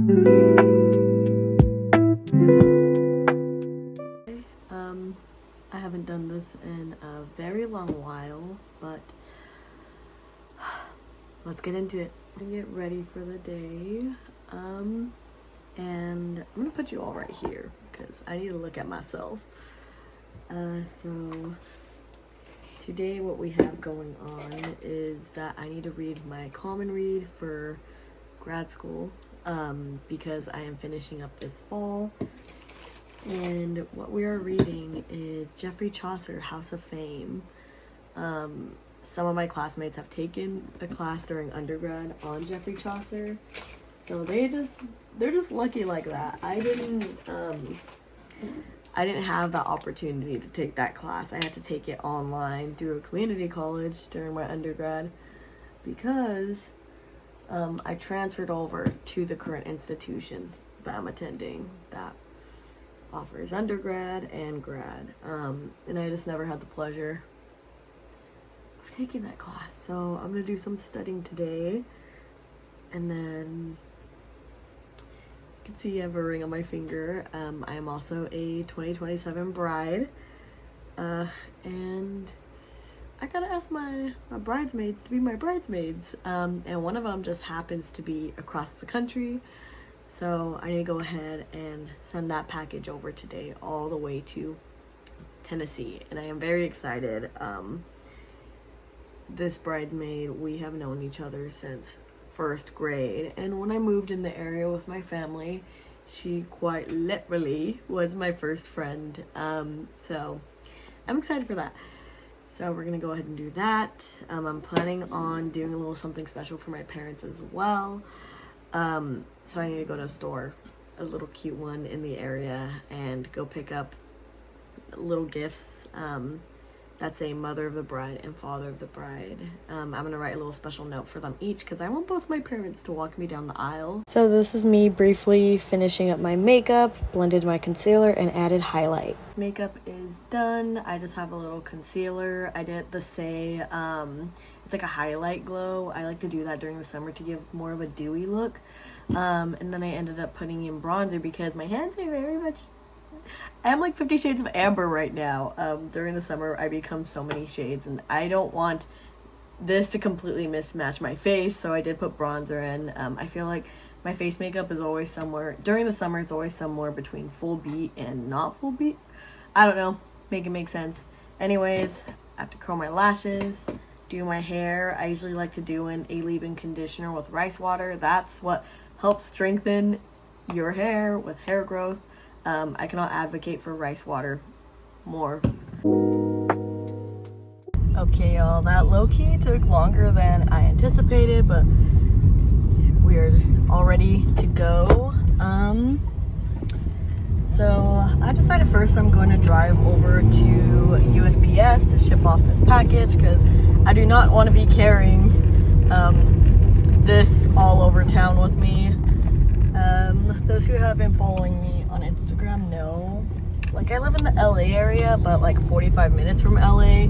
I haven't done this in a very long while, but let's get into it. Get ready for the day. And I'm gonna put you all right here because I need to look at myself. So today what we have going on is that I need to read my common read for grad school because I am finishing up this fall. And what we are reading is Geoffrey Chaucer, House of Fame. Some of my classmates have taken a class during undergrad on Geoffrey Chaucer, so they're just lucky like that. I didn't have the opportunity to take that class. I had to take it online through a community college during my undergrad because I transferred over to the current institution that I'm attending that offers undergrad and grad, and I just never had the pleasure of taking that class. So I'm gonna do some studying today, and then you can see I have a ring on my finger. I am also a 2027 bride, and I gotta ask my bridesmaids to be my bridesmaids, and one of them just happens to be across the country. So I need to go ahead and send that package over today all the way to Tennessee. And I am very excited. This bridesmaid, we have known each other since first grade. And when I moved in the area with my family, she quite literally was my first friend. So I'm excited for that. So we're going to go ahead and do that. I'm planning on doing a little something special for my parents as well. So I need to go to a store, a little cute one in the area, and go pick up little gifts that say mother of the bride and father of the bride. I'm going to write a little special note for them each because I want both my parents to walk me down the aisle. So this is me briefly finishing up my makeup, blended my concealer, and added highlight. Makeup is done. I just have a little concealer. I did the Say, it's like a highlight glow. I like to do that during the summer to give more of a dewy look. And then I ended up putting in bronzer because my hands are very much, I am like 50 shades of amber right now. During the summer I become so many shades and I don't want this to completely mismatch my face, so I did put bronzer in. I feel like my face makeup is always somewhere, during the summer it's always somewhere between full beat and not full beat. I don't know, make it make sense. Anyways, I have to curl my lashes, do my hair. I usually like to do a leave-in conditioner with rice water. That's what helps strengthen your hair with hair growth. I cannot advocate for rice water more. Okay, y'all, that low-key took longer than I anticipated, but we're all ready to go. So I decided first I'm going to drive over to USPS to ship off this package because I do not want to be carrying this all over town with me. Those who have been following me on Instagram know, like, I live in the LA area, but like 45 minutes from LA.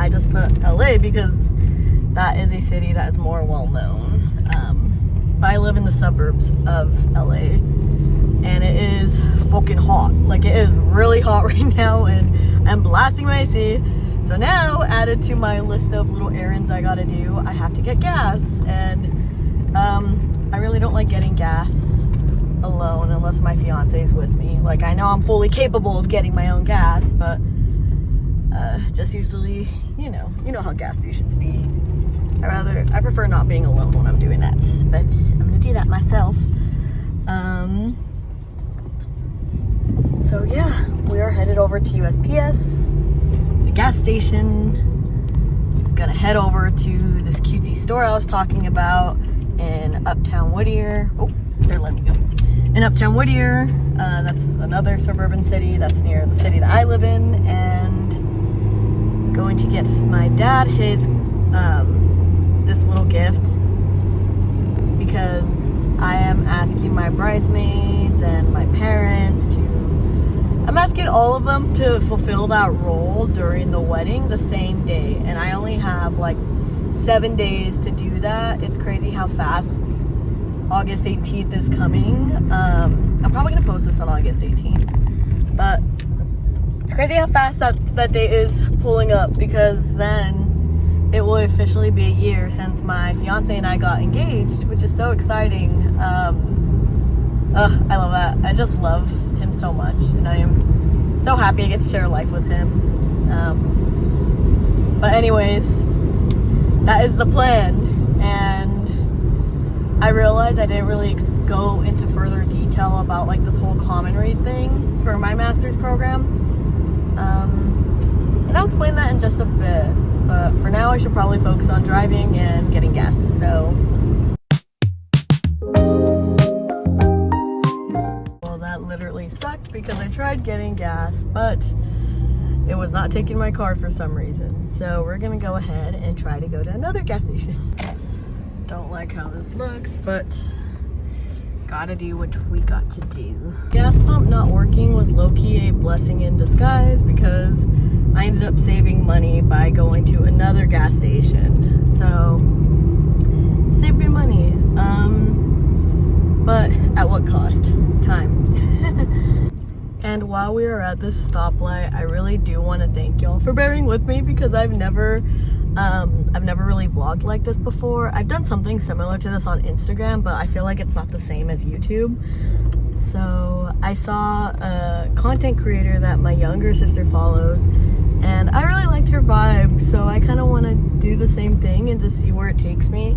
I just put LA because that is a city that is more well known. But I live in the suburbs of LA, and it is fucking hot. Like, it is really hot right now, and I'm blasting my AC. So now, added to my list of little errands I gotta do, I have to get gas. And I really don't like getting gas alone unless my fiance is with me. Like, I know I'm fully capable of getting my own gas, but just usually, you know how gas stations be. I prefer not being alone when I'm doing that, but I'm gonna do that myself. So yeah, we are headed over to USPS, the gas station. I'm gonna head over to this cutesy store I was talking about in Uptown Whittier. Oh, they're letting me go. In Uptown Whittier, that's another suburban city that's near the city that I live in, and going to get my dad his this little gift because I am asking my bridesmaids and my parents to, I'm asking all of them to fulfill that role during the wedding the same day, and I only have like 7 days to do that. It's crazy how fast August 18th is coming. I'm probably gonna post this on August 18th, but it's crazy how fast that date is pulling up, because then it will officially be a year since my fiance and I got engaged, which is so exciting. I love that. I just love him so much, and I am so happy I get to share life with him. But anyways, that is the plan, and I realized I didn't really go into further detail about like this whole common read thing for my master's program. And I'll explain that in just a bit, but for now I should probably focus on driving and getting gas. So, well, that literally sucked because I tried getting gas, but it was not taking my car for some reason. So we're gonna go ahead and try to go to another gas station. Don't like how this looks, but gotta do what we got to do. Gas pump not working was low-key a blessing in disguise, because I ended up saving money by going to another gas station. So, saved me money. But at what cost? Time. And while we are at this stoplight, I really do want to thank y'all for bearing with me, because I've never really vlogged like this before. I've done something similar to this on Instagram, but I feel like it's not the same as YouTube. So I saw a content creator that my younger sister follows, and I really liked her vibe, so I kind of want to do the same thing and just see where it takes me.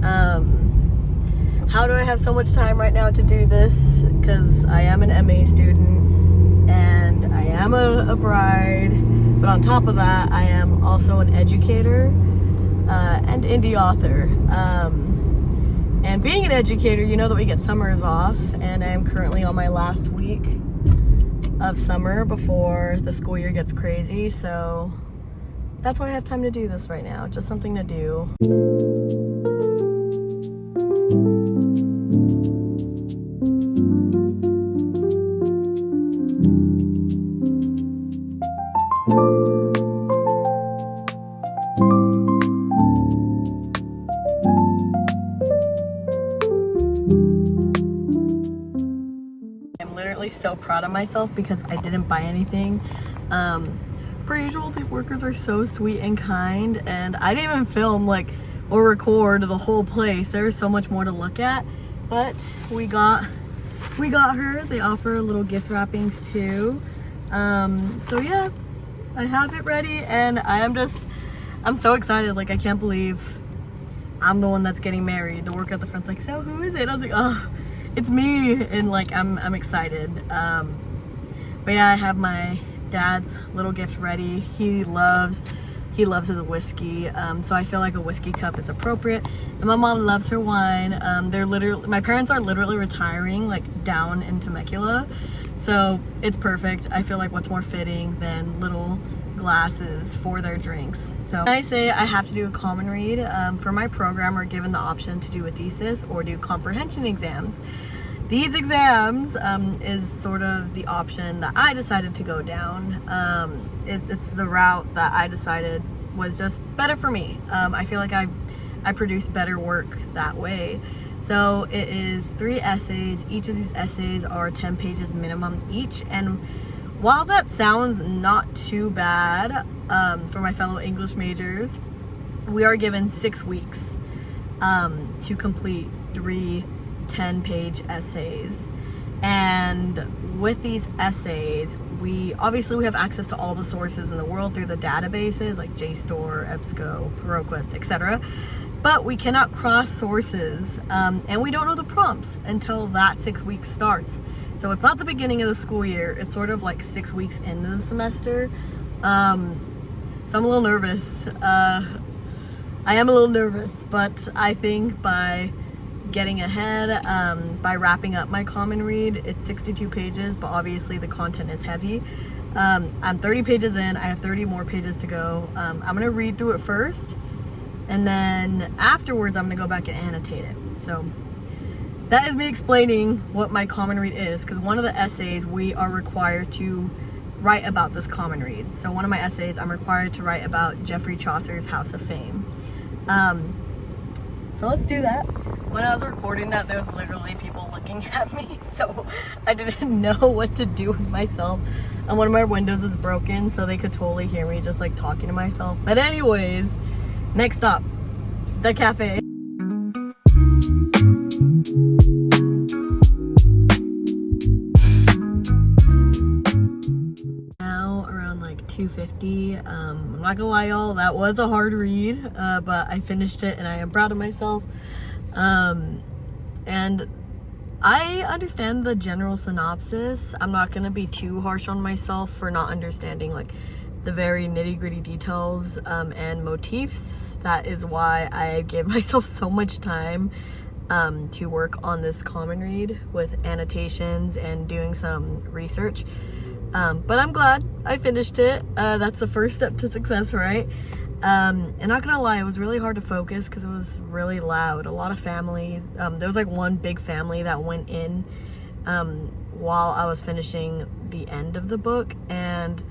How do I have so much time right now to do this? Because I am an MA student and I am a bride, but on top of that I am also an educator and indie author. And being an educator, you know that we get summers off, and I am currently on my last week of summer before the school year gets crazy, so that's why I have time to do this right now. Just something to do. So proud of myself because I didn't buy anything. Per usual, the workers are so sweet and kind, and I didn't even film like or record the whole place. There's so much more to look at, but we got her. They offer little gift wrappings too. So yeah, I have it ready, and I'm so excited. Like, I can't believe I'm the one that's getting married. The worker at the front's like, so who is it? I was like, oh, it's me, and like I'm excited. But yeah, I have my dad's little gift ready. He loves his whiskey, so I feel like a whiskey cup is appropriate. And my mom loves her wine. My parents are literally retiring like down in Temecula, so it's perfect. I feel like what's more fitting than little glasses for their drinks. So when I say I have to do a common read, for my program we're given the option to do a thesis or do comprehension exams. These exams is sort of the option that I decided to go down. It's the route that I decided was just better for me. I feel like I produce better work that way. So it is 3 essays. Each of these essays are 10 pages minimum each, and while that sounds not too bad for my fellow English majors, we are given 6 weeks to complete 3 10-page essays. And with these essays, we have access to all the sources in the world through the databases like JSTOR, EBSCO, ProQuest, etc. But we cannot cross sources, and we don't know the prompts until that 6 weeks starts. So it's not the beginning of the school year, it's sort of like 6 weeks into the semester. So I'm a little nervous. I am a little nervous, but I think by getting ahead, by wrapping up my common read, it's 62 pages, but obviously the content is heavy. I'm 30 pages in, I have 30 more pages to go. I'm gonna read through it first, and then afterwards I'm gonna go back and annotate it. So that is me explaining what my common read is, because one of the essays we are required to write about this common read. So one of my essays, I'm required to write about Geoffrey Chaucer's House of Fame. So let's do that. when I was recording that, there was literally people looking at me, so I didn't know what to do with myself. And one of my windows is broken, so they could totally hear me just like talking to myself. But anyways, next stop, the cafe. Now around like 2:50. I'm not gonna lie, y'all, that was a hard read, but I finished it and I am proud of myself. And I understand the general synopsis. I'm not gonna be too harsh on myself for not understanding like the very nitty-gritty details and motifs. That is why I gave myself so much time to work on this common read with annotations and doing some research. But I'm glad I finished it. That's the first step to success, right? And not gonna lie, it was really hard to focus because it was really loud. A lot of families. There was like one big family that went in while I was finishing the end of the book, and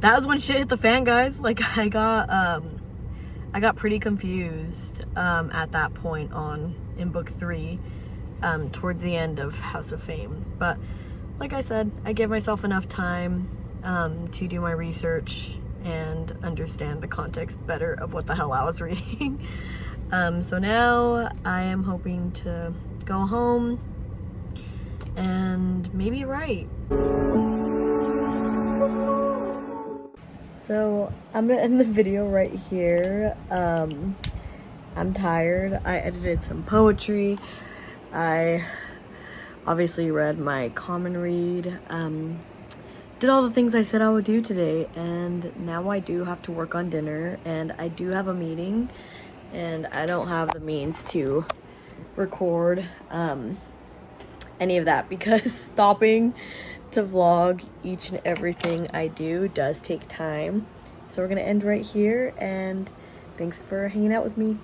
that was when shit hit the fan, guys. Like I got pretty confused at that point in book 3, towards the end of House of Fame. But like I said, I gave myself enough time to do my research and understand the context better of what the hell I was reading. So now I am hoping to go home and maybe write. So I'm gonna end the video right here. I'm tired. I edited some poetry. I obviously read my common read. Did all the things I said I would do today, and now I do have to work on dinner, and I do have a meeting, and I don't have the means to record any of that because stopping to vlog each and everything I do does take time. So we're gonna end right here, and thanks for hanging out with me.